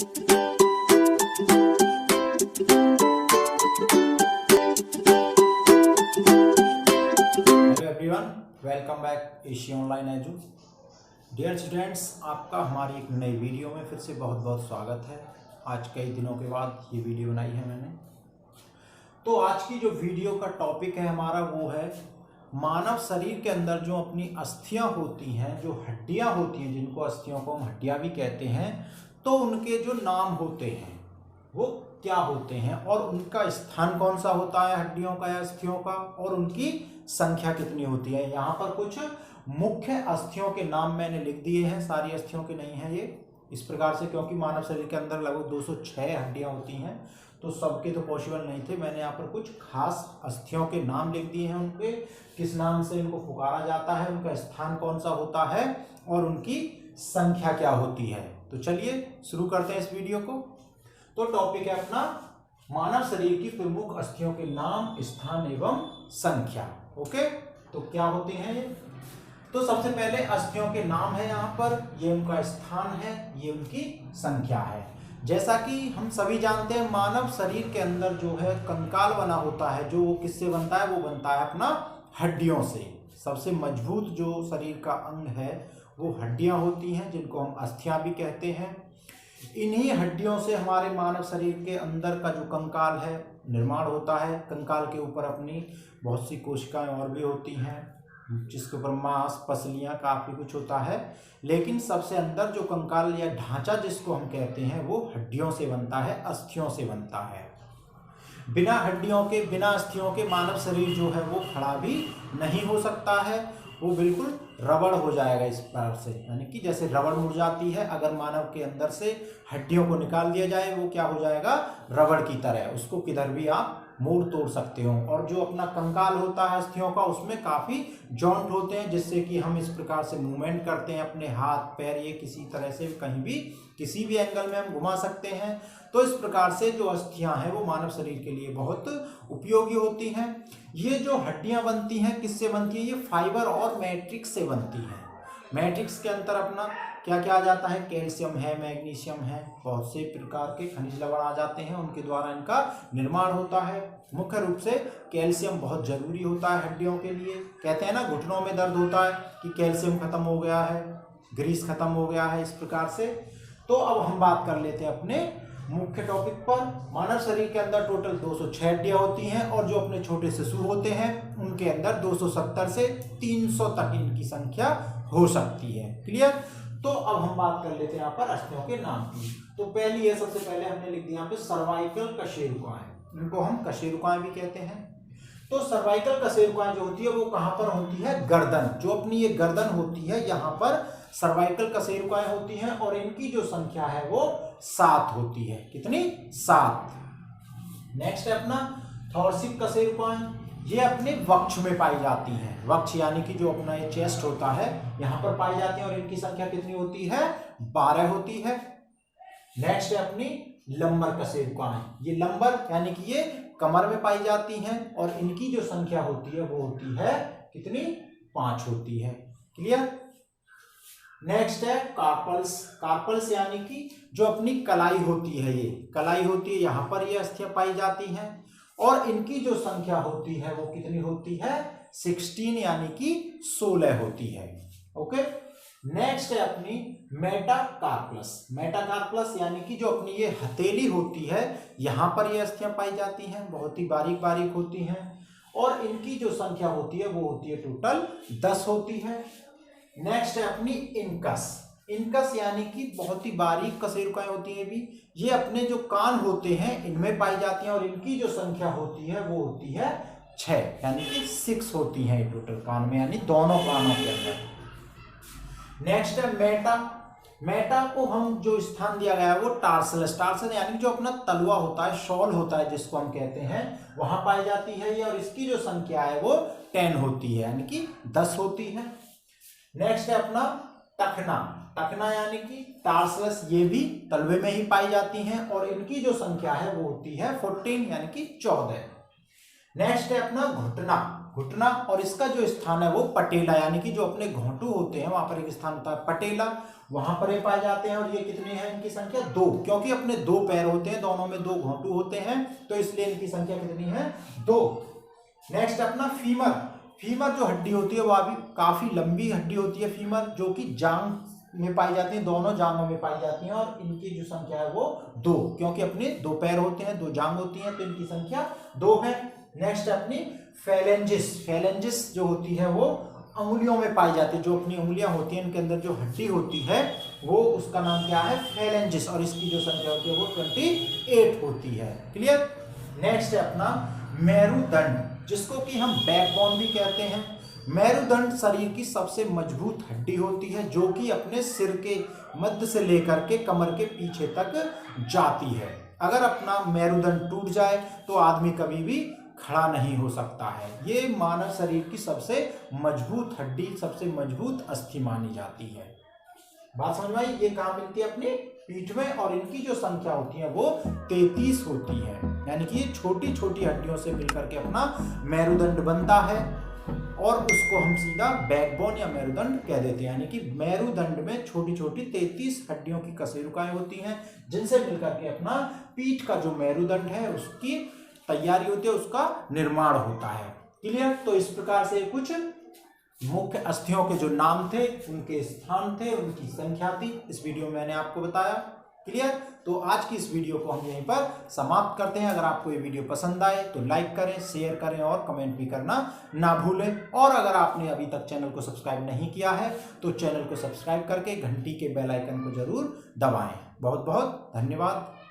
Everyone, welcome back Asia online Edu. Dear students, आपका हमारी एक नई वीडियो में फिर से बहुत बहुत स्वागत है। आज कई दिनों के बाद ये वीडियो बनाई है मैंने। तो आज की जो वीडियो का टॉपिक है हमारा वो है मानव शरीर के अंदर जो अपनी अस्थियां होती हैं, जो हड्डियां होती हैं, जिनको अस्थियों को हम हड्डियां भी कहते हैं, तो उनके जो नाम होते हैं वो क्या होते हैं और उनका स्थान कौन सा होता है हड्डियों का या अस्थियों का, और उनकी संख्या कितनी होती है। यहाँ पर कुछ मुख्य अस्थियों के नाम मैंने लिख दिए हैं, सारी अस्थियों के नहीं है ये इस प्रकार से, क्योंकि मानव शरीर के अंदर लगभग 206 हड्डियां होती हैं, तो सबके तो पॉसिबल नहीं थे। मैंने यहाँ पर कुछ खास अस्थियों के नाम लिख दिए हैं, उनके किस नाम से इनको पुकारा जाता है, उनका स्थान कौन सा होता है और उनकी संख्या क्या होती है। तो चलिए शुरू करते हैं इस वीडियो को। तो टॉपिक है अपना मानव शरीर की प्रमुख अस्थियों के नाम, स्थान एवं संख्या। ओके, तो क्या होती हैं ये। तो सबसे पहले अस्थियों के नाम है यहाँ पर, ये उनका स्थान है, ये उनकी संख्या है। जैसा कि हम सभी जानते हैं मानव शरीर के अंदर जो है कंकाल बना होता है, जो वो किससे बनता है, वो बनता है अपना हड्डियों से। सबसे मजबूत जो शरीर का अंग है वो हड्डियां होती हैं, जिनको हम अस्थियां भी कहते हैं। इन्हीं हड्डियों से हमारे मानव शरीर के अंदर का जो कंकाल है निर्माण होता है। कंकाल के ऊपर अपनी बहुत सी कोशिकाएं और भी होती हैं, जिसके ऊपर मांस, पसलियां, काफी कुछ होता है, लेकिन सबसे अंदर जो कंकाल या ढांचा जिसको हम कहते हैं वो हड्डियों से बनता है, अस्थियों से बनता है। बिना हड्डियों के, बिना अस्थियों के मानव शरीर जो है वो खड़ा भी नहीं हो सकता है, वो बिल्कुल रबड़ हो जाएगा इस प्रकार से, यानी कि जैसे रबड़ मुड़ जाती है, अगर मानव के अंदर से हड्डियों को निकाल दिया जाए वो क्या हो जाएगा, रबड़ की तरह, उसको किधर भी आप मोड़ तोड़ सकते हो। और जो अपना कंकाल होता है अस्थियों का, उसमें काफी जॉइंट होते हैं, जिससे कि हम इस प्रकार से मूवमेंट करते हैं अपने हाथ पैर, ये किसी तरह से कहीं भी किसी भी एंगल में हम घुमा सकते हैं। तो इस प्रकार से जो अस्थियां हैं वो मानव शरीर के लिए बहुत उपयोगी होती हैं। ये जो हड्डियां बनती हैं किससे बनती हैं, ये फाइबर और मैट्रिक्स से बनती हैं। मैट्रिक्स के अंदर अपना क्या क्या आ जाता है, कैल्शियम है, मैग्नीशियम है, बहुत से प्रकार के खनिज लवण आ जाते हैं, उनके द्वारा इनका निर्माण होता है। मुख्य रूप से कैल्शियम बहुत जरूरी होता है हड्डियों के लिए। कहते हैं ना घुटनों में दर्द होता है कि कैल्शियम खत्म हो गया है, ग्रीस खत्म हो गया है, इस प्रकार से। तो अब हम बात कर लेते हैं अपने मुख्य टॉपिक पर। मानव शरीर के अंदर टोटल 206 हड्डियां होती हैं, और जो अपने छोटे शिशु होते हैं उनके अंदर 270 से 300 तक इनकी संख्या हो सकती है। क्लियर। तो अब हम बात कर लेते हैं यहाँ पर अस्थियों के नाम की। तो पहली है, सबसे पहले हमने लिख दिया यहाँ पे सर्वाइकल कशेरुकाएं, इनको हम कशेरुकाएं भी कहते हैं। तो सर्वाइकल कशेरुकाएं जो होती है वो कहाँ पर होती है, गर्दन, जो अपनी ये गर्दन होती है यहाँ पर सर्वाइकल कशेरुकाएं होती हैं, और इनकी जो संख्या है वो 7 होती है। कितनी, 7। नेक्स्ट है अपना थॉर्सिक कशेरुकाएं, ये अपने वक्ष में पाई जाती हैं। वक्ष यानी कि जो अपना ये चेस्ट होता है यहाँ पर पाई जाती है, और इनकी संख्या कितनी होती है, 12 होती है। नेक्स्ट है अपनी लंबर कशेरुकाएं, ये लंबर यानी कि ये कमर में पाई जाती हैं, और इनकी जो संख्या होती है वो होती है कितनी, 5 होती है। क्लियर। नेक्स्ट है कार्पल्स, कार्पल्स यानी कि जो अपनी कलाई होती है, ये कलाई होती है, यहाँ पर ये अस्थियां पाई जाती हैं, और इनकी जो संख्या होती है वो कितनी होती है, 16 यानी कि 16 होती है। ओके। नेक्स्ट है अपनी मेटाकार्पल्स, मेटाकार्पल्स यानी कि जो अपनी ये हथेली होती है, यहाँ पर ये अस्थियां पाई जाती हैं, बहुत ही बारीक बारीक होती हैं, और इनकी जो संख्या होती है वो होती है टोटल 10 होती है। नेक्स्ट है अपनी इनकस, इनकस यानी कि बहुत ही बारीक कशेरुकाएं होती है भी, ये अपने जो कान होते हैं इनमें पाई जाती हैं, और इनकी जो संख्या होती है वो होती है 6 यानी कि 6 होती हैं टोटल कान में, यानी दोनों कानों के अंदर। नेक्स्ट है मेटा, मेटा को हम जो स्थान दिया गया है वो टार्सलस, टार्सल यानी जो अपना तलवा होता है, शॉल होता है जिसको हम कहते हैं, वहां पाई जाती है ये, और इसकी जो संख्या है वो 10 होती है यानी कि 10 होती है। नेक्स्ट है अपना टखना, टखना यानी कि टार्सलस, ये भी तलवे में ही पाई जाती हैं, और इनकी जो संख्या है वो होती है 14 यानी कि 14। नेक्स्ट है अपना घुटना, घुटना, और इसका जो स्थान है वो पटेला, यानी कि जो अपने घोंटू होते हैं वहां पर एक स्थान होता है पटेला, वहां पर ये पाए जाते हैं। और ये कितने हैं इनकी संख्या? 2, क्योंकि अपने 2 पैर होते हैं, दोनों में 2 घोंटू होते हैं, तो इसलिए इनकी संख्या कितनी है? 2। नेक्स्ट अपना फीमर। फीमर जो हड्डी होती है वो अभी काफी लंबी हड्डी होती है फीमर, जो कि जांग में पाई जाती है, दोनों जांगों में पाई जाती हैं, और इनकी जो संख्या है वो 2, क्योंकि अपने 2 पैर होते हैं, 2 जांग होती हैं, तो इनकी संख्या 2 है। नेक्स्ट अपनी फैलेंजिस। फैलेंजिस जो होती है वो अंगुलियों में पाई जाती है, जो अपनी उंगलियां होती हैं इनके अंदर जो हड्डी होती है वो, उसका नाम क्या है? फैलेंजिस, और इसकी जो संख्या होती है वो 28 होती है। क्लियर? नेक्स्ट है अपना मेरुदंड, जिसको कि हम बैकबोन भी कहते हैं। मेरुदंड शरीर की सबसे मजबूत हड्डी होती है, जो कि अपने सिर के मध्य से लेकर के कमर के पीछे तक जाती है। अगर अपना मेरुदंड टूट जाए तो आदमी कभी भी खड़ा नहीं हो सकता है। ये मानव शरीर की सबसे मजबूत हड्डी, सबसे मजबूत अस्थि मानी जाती है। बात समझ में आई? ये कहाँ मिलती है? अपनी पीठ में, और इनकी जो संख्या होती है वो 33 होती है, यानी कि ये छोटी छोटी हड्डियों से मिलकर के अपना मेरुदंड बनता है, और उसको हम सीधा बैकबोन या मेरुदंड कह देते हैं। यानी कि मेरुदंड में छोटी छोटी 33 हड्डियों की कशेरुकाएं होती हैं, जिनसे मिलकर के अपना पीठ का जो मेरुदंड है उसकी तैयारी होती है, उसका निर्माण होता है। क्लियर? तो इस प्रकार से कुछ मुख्य अस्थियों के जो नाम थे, उनके स्थान थे, उनकी संख्या थी, इस वीडियो में मैंने आपको बताया। क्लियर? तो आज की इस वीडियो को हम यहीं पर समाप्त करते हैं। अगर आपको ये वीडियो पसंद आए तो लाइक करें, शेयर करें और कमेंट भी करना ना भूलें। और अगर आपने अभी तक चैनल को सब्सक्राइब नहीं किया है तो चैनल को सब्सक्राइब करके घंटी के बेल आइकन को जरूर दबाएं। बहुत बहुत धन्यवाद।